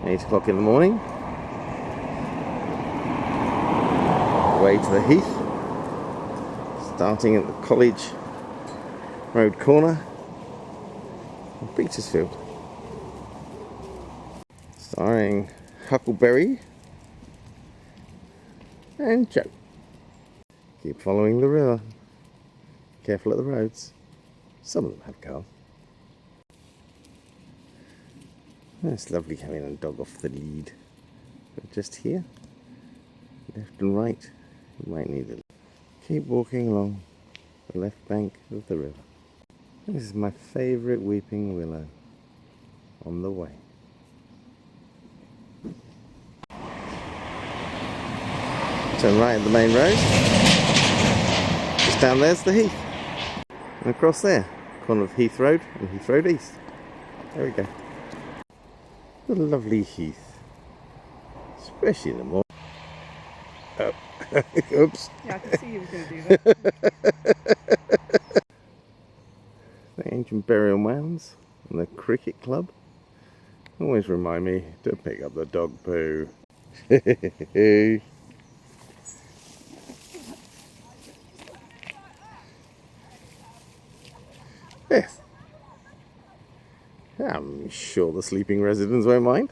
8 o'clock in the morning. Way to the Heath. Starting at the College Road corner in Petersfield. Starring Huckleberry and Joe. Keep following the river. Careful at the roads. Some of them have cars. It's lovely having a dog off the lead. But just here, left and right, you might need it. Keep walking along the left bank of the river. This is my favourite weeping willow on the way. Turn right at the main road. Just down there's the Heath. And across there, corner of Heath Road and Heath Road East. There we go. The lovely Heath. Especially in the morning. Oh, oops. Yeah, I can see you were going to do that. The ancient burial mounds and the cricket club always remind me to pick up the dog poo. Yes. I'm sure the sleeping residents won't mind.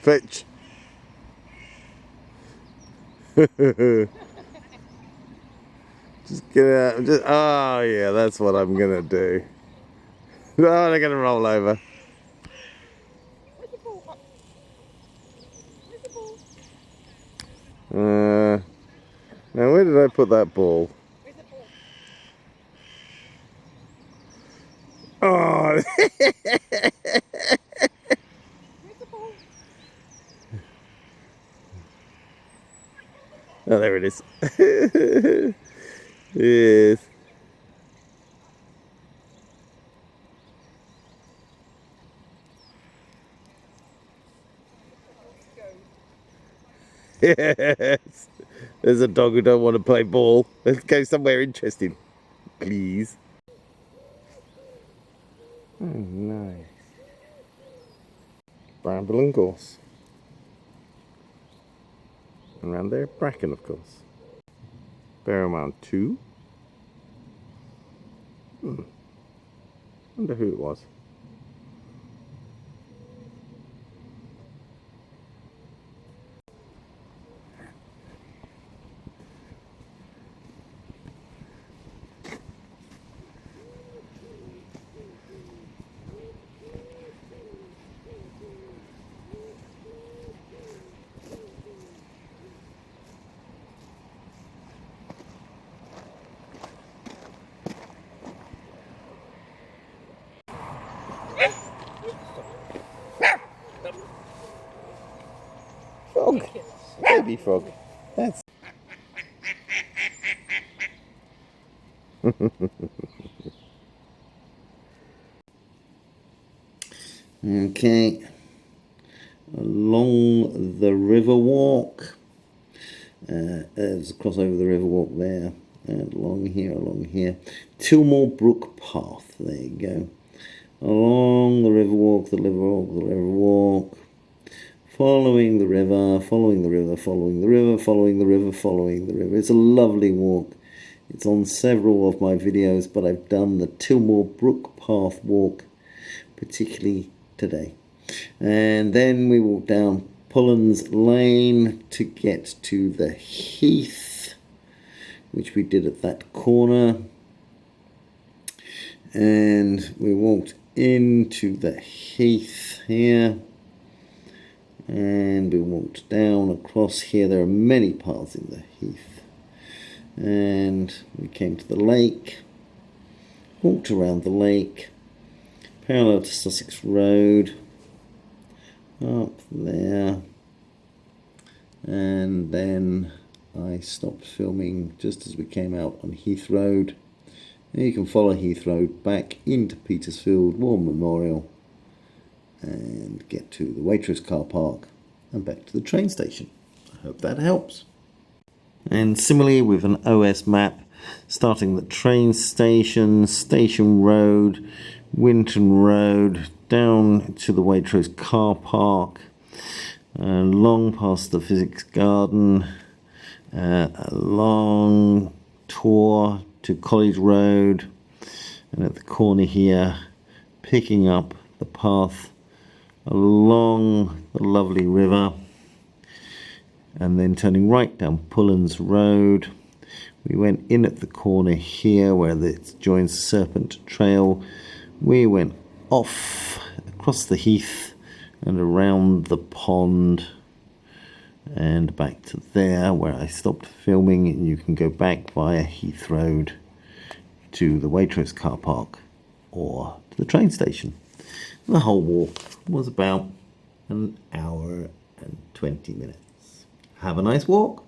Fetch. Just get out. Oh yeah, that's what I'm gonna do. Oh, they're gonna roll over. Where's the ball? Where's the ball? Now where did I put that ball? Where's the ball? Oh. Where's the ball? Oh, there it is. Yes. Yes. There's a dog who don't want to play ball. Let's go somewhere interesting, please. Oh, nice. Bramble and gorse. And around there, bracken, of course. Burial mound 2. Wonder who it was. Frog. Baby frog. That's okay. Along the river walk. There's a cross over the river walk there. And along here. Tilmore Brook Path. There you go. Along the river walk, the river walk. Following the river, following the river, following the river, following the river, following the river. It's a lovely walk. It's on several of my videos, but I've done the Tilmore Brook Path walk, particularly today. And then we walk down Pullens Lane to get to the Heath, which we did at that corner. And we walked into the Heath here. And we walked down across here. There are many paths in the Heath. And we came to the lake. Walked around the lake. Parallel to Sussex Road. Up there. And then I stopped filming just as we came out on Heath Road. And you can follow Heath Road back into Petersfield War Memorial and get to the Waitrose car park and back to the train station. I hope that helps. And similarly with an OS map, starting the train station, Station Road, Winton Road, down to the Waitrose car park, long past the Physics Garden, a long tour to College Road, and at the corner here, picking up the path along the lovely river, and then turning right down Pullens Road. We went in at the corner here where it joins the Serpent Trail. We went off across the heath and around the pond and back to there where I stopped filming, and you can go back via Heath Road to the Waitrose car park or to the train station. The whole walk was about an hour and 20 minutes. Have a nice walk.